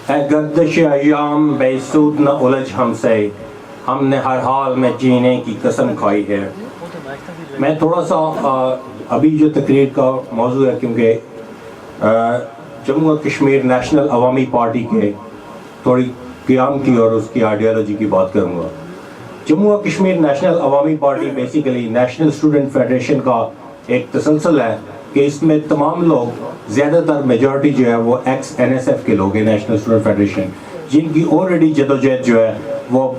اے گردش ایام بے سود نہ الجھ ہم سے، ہم نے ہر حال میں جینے کی قسم کھائی ہے۔ میں تھوڑا سا ابھی جو تقریر کا موضوع ہے، کیونکہ جموں و کشمیر نیشنل عوامی پارٹی کے تھوڑی قیام کی اور اس کی آئیڈیالوجی کی بات کروں گا۔ جموں و کشمیر نیشنل عوامی party basically national student federation کا ایک تسلسل ہے کہ اس میں تمام لوگ، زیادہ تر میجورٹی جو ہے وہ ایکس NSF کے لوگ ہیں، نیشنل اسٹوڈنٹ فیڈریشن، جن کی آلریڈی جدوجہد جو ہے وہ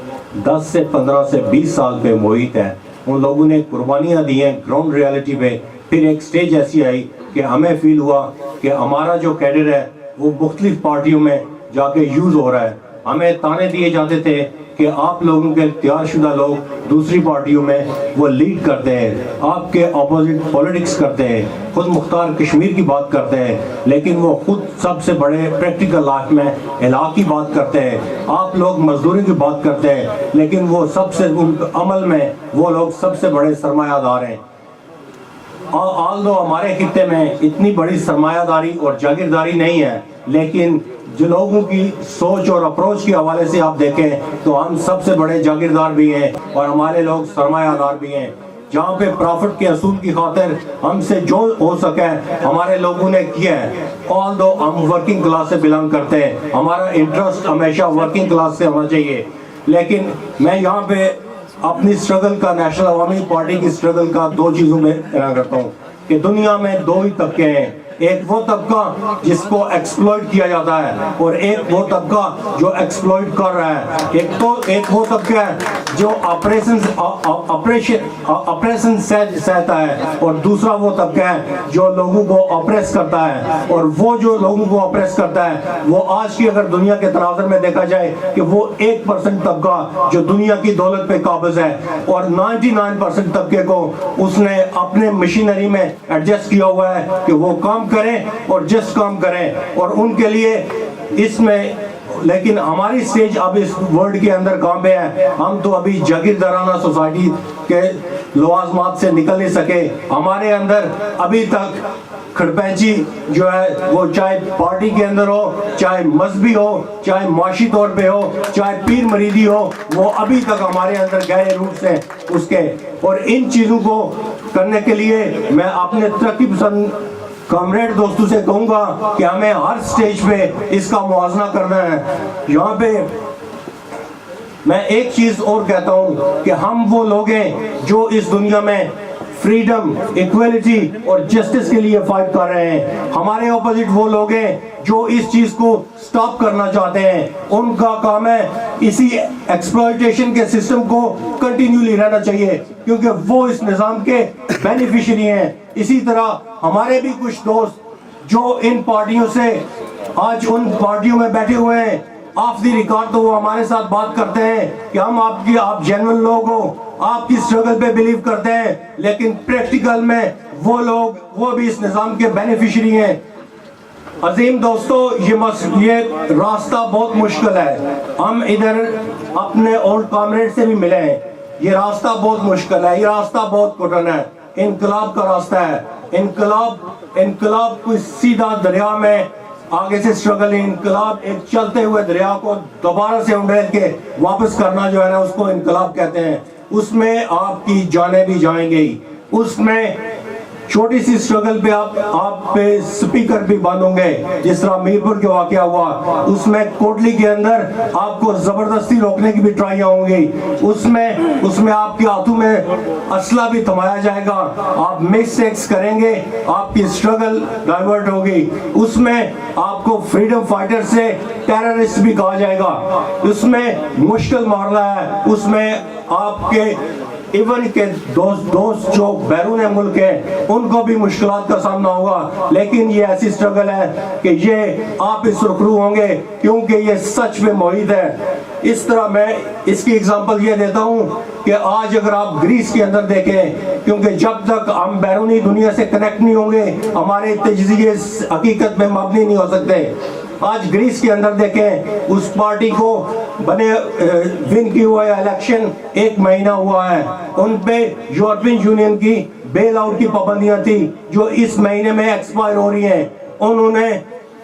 10 سے 15 سے 20 سال پہ محیط ہے۔ ان لوگوں نے قربانیاں دی ہیں گراؤنڈ ریالٹی پہ۔ پھر ایک سٹیج ایسی آئی کہ ہمیں فیل ہوا کہ ہمارا جو کیڈر ہے وہ مختلف پارٹیوں میں جا کے یوز ہو رہا ہے۔ ہمیں تانے دیے جاتے تھے کہ آپ لوگوں کے اختیار شدہ لوگ دوسری پارٹیوں میں وہ لیڈ کرتے ہیں، آپ کے اپوزٹ پولیٹکس کرتے ہیں، خود مختار کشمیر کی بات کرتے ہیں، لیکن وہ خود سب سے بڑے پریکٹیکل لائف میں علاقے کی بات کرتے ہیں۔ آپ لوگ مزدوری کی بات کرتے ہیں، لیکن وہ سب سے عمل میں وہ لوگ سب سے بڑے سرمایہ دار ہیں۔ آلدو ہمارے خطے میں اتنی بڑی سرمایہ داری اور جاگیرداری نہیں ہے، لیکن جو لوگوں کی سوچ اور اپروچ کے حوالے سے آپ دیکھیں تو ہم سب سے بڑے جاگیردار بھی ہیں اور ہمارے لوگ سرمایہ دار بھی ہیں۔ جہاں پہ پرافٹ کے اصول کی خاطر ہم سے جو ہو سکے ہمارے لوگوں نے کیا ہے۔ آلدو ہم ورکنگ کلاس سے بلانگ کرتے ہیں، ہمارا انٹرسٹ ہمیشہ ورکنگ کلاس سے ہونا چاہیے، لیکن میں یہاں پہ اپنی سٹرگل کا، نیشنل عوامی پارٹی کی سٹرگل کا دو چیزوں میں بیان کرتا ہوں کہ دنیا میں دو ہی طبقے ہیں، ایک وہ طبقہ جس کو ایکسپلوئٹ کیا جاتا ہے اور ایک وہ طبقہ جو ایکسپلوئٹ کر رہا ہے۔ ایک وہ طبقہ ہے جو اپریشن سہتا ہے اور دوسرا وہ طبقہ ہے جو لوگوں کو اپریس کرتا ہے، اور وہ جو لوگوں کو اپریس کرتا ہے وہ آج کی اگر دنیا کے تناظر میں دیکھا جائے کہ وہ 1% طبقہ جو دنیا کی دولت پہ قابض ہے، اور 99% طبقے کو اس نے اپنے مشینری میں ایڈجسٹ کیا ہوا ہے کہ وہ کام کریں اور جس کام کریں، اور ان کے لیے اس میں، لیکن ہماری سٹیج اب اس ورلڈ کے اندر کام پہ ہے۔ ہم تو ابھی جاگیردارانہ سوسائٹی کے لوازمات سے نکل نہیں سکے۔ ہمارے اندر ابھی تک کھڑپینچی جو ہے وہ چاہے پارٹی کے اندر ہو، چاہے مذہبی ہو، چاہے معاشی طور پہ ہو، چاہے پیر مریدی ہو، وہ ابھی تک ہمارے اندر گہرے روٹس ہیں اس کے۔ اور ان چیزوں کو کرنے کے لیے میں اپنے ترقی پسند کامریڈ دوستوں سے کہوں گا کہ ہمیں ہر سٹیج پہ اس کا موازنہ کرنا ہے۔ یہاں پہ میں ایک چیز اور کہتا ہوں کہ ہم وہ لوگ ہیں جو اس دنیا میں فریڈم، ایکویلٹی اور جسٹس کے لیے فائٹ کر رہے ہیں۔ ہمارے اپوزٹ وہ لوگ ہیں جو اس چیز کو سٹاپ کرنا چاہتے ہیں۔ ان کا کام ہے اسی ایکسپلائٹیشن کے سسٹم کو کنٹینیولی رہنا چاہیے، کیونکہ وہ اس نظام کے بینیفیشری ہیں۔ اسی طرح ہمارے بھی کچھ دوست جو ان پارٹیوں سے آج ان پارٹیوں میں بیٹھے ہوئے ہیں، آف دی ریکارڈ تو وہ ہمارے ساتھ بات کرتے ہیں کہ ہم آپ جینوئن لوگ ہو، آپ کی سٹرگل پہ بلیو کرتے ہیں، لیکن پریکٹیکل میں وہ بھی اس نظام کے بینیفیشری ہیں۔ عظیم دوستو، یہ راستہ بہت مشکل ہے۔ ہم ادھر اپنے اولڈ کامریڈ سے بھی ملے ہیں، یہ راستہ بہت مشکل ہے، یہ راستہ بہت کٹن ہے، انقلاب کا راستہ ہے۔ انقلاب کوئی سیدھا دریا میں آگے سے سٹرگل ہے، انقلاب ایک چلتے ہوئے دریا کو دوبارہ سے انڈیل کے واپس کرنا جو ہے نا، اس کو انقلاب کہتے ہیں۔ اس میں آپ کی جانیں بھی جائیں گی، اس میں چھوٹی سی سٹرگل پہ آپ پہ سپیکر بھی بند ہوں گے، جس طرح میرپور کے واقعہ ہوا۔ اس میں کوٹلی کے اندر آپ کو زبردستی روکنے کی بھی ٹرائیاں ہوں گی، اس میں آپ کے ہاتھوں میں اسلحہ بھی تھمایا جائے گا، آپ مسٹیکس کریں گے، آپ کی سٹرگل ڈائیورٹ ہوگی، اس میں آپ کو فریڈم فائٹر سے ٹیررسٹ بھی کہا جائے گا۔ اس میں مشکل معاملہ ہے، اس میں آپ کے ایون کے دوست جو بیرون ملک ہیں ان کو بھی مشکلات کا سامنا ہوگا، لیکن یہ ایسی سٹرگل ہے کہ یہ آپ اس رخرو ہوں گے، کیونکہ یہ سچ میں محیط ہے۔ اس طرح میں اس کی اگزامپل یہ دیتا ہوں کہ آج اگر آپ گریس کے اندر دیکھیں، کیونکہ جب تک ہم بیرونی دنیا سے کنیکٹ نہیں ہوں گے ہمارے تجزیے حقیقت میں مبنی نہیں ہو سکتے۔ آج گریس کے اندر دیکھیں، اس پارٹی کو بنے ون کی ہوئے الیکشن 1 مہینہ ہوا ہے، ان پہ یورپین یونین کی بیل آؤٹ کی پابندیاں تھی جو اس مہینے میں ایکسپائر ہو رہی ہیں۔ انہوں نے